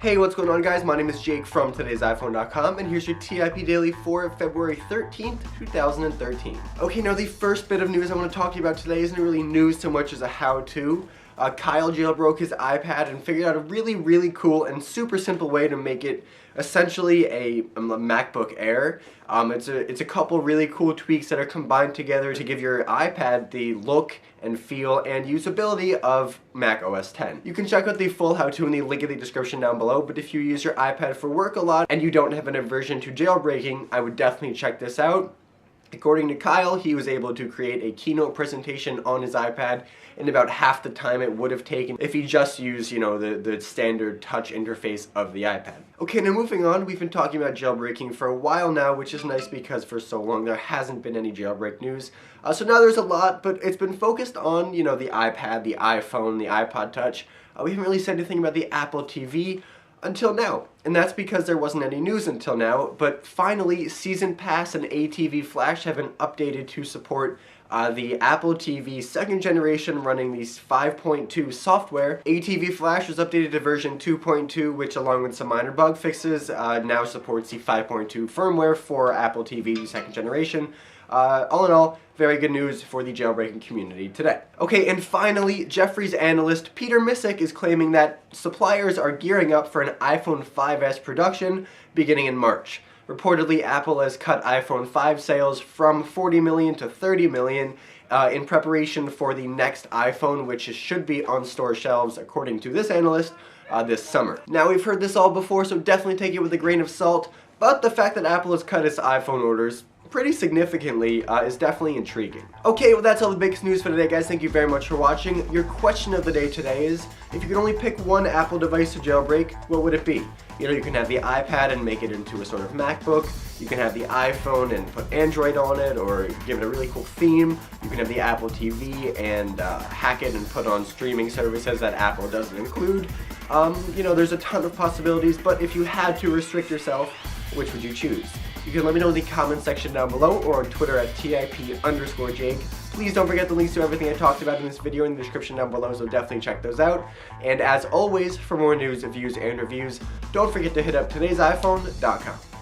Hey, what's going on guys? My name is Jake from today'siphone.com and here's your TIP Daily for February 13th, 2013. Okay, now the first bit of news I want to talk to you about today isn't really news so much as a how-to. Kyle jailbroke his iPad and figured out a really cool and super simple way to make it essentially a MacBook Air. It's a couple really cool tweaks that are combined together to give your iPad the look and feel and usability of Mac OS X. You can check out the full how-to in the link in the description down below, but if you use your iPad for work a lot and you don't have an aversion to jailbreaking, I would definitely check this out. According to Kyle, he was able to create a keynote presentation on his iPad in about half the time it would have taken if he just used, the standard touch interface of the iPad. Okay, now moving on, we've been talking about jailbreaking for a while now, which is nice because for so long there hasn't been any jailbreak news. So now there's a lot, but it's been focused on, the iPad, the iPhone, the iPod Touch. We haven't really said anything about the Apple TV until now, and that's because there wasn't any news until now, but finally Season Pass and ATV Flash have been updated to support the Apple TV 2nd generation running the 5.2 software. ATV Flash was updated to version 2.2, which along with some minor bug fixes now supports the 5.2 firmware for Apple TV 2nd generation. All in all, very good news for the jailbreaking community today. Okay, and finally, Jefferies analyst Peter Missick is claiming that suppliers are gearing up for an iPhone 5s production beginning in March. Reportedly, Apple has cut iPhone 5 sales from 40 million to 30 million in preparation for the next iPhone, which should be on store shelves, according to this analyst, this summer. Now, we've heard this all before, so definitely take it with a grain of salt, but the fact that Apple has cut its iPhone orders pretty significantly is definitely intriguing. Okay, well that's all the biggest news for today, guys. Thank you very much for watching. Your question of the day today is, if you could only pick one Apple device to jailbreak, what would it be? You can have the iPad and make it into a sort of MacBook. You can have the iPhone and put Android on it, or give it a really cool theme. You can have the Apple TV and hack it and put on streaming services that Apple doesn't include. There's a ton of possibilities, but if you had to restrict yourself, which would you choose? You can let me know in the comment section down below or on Twitter at TIP_Jake. Please don't forget the links to everything I talked about in this video in the description down below, so definitely check those out. And as always, for more news, views, and reviews, don't forget to hit up today'siphone.com.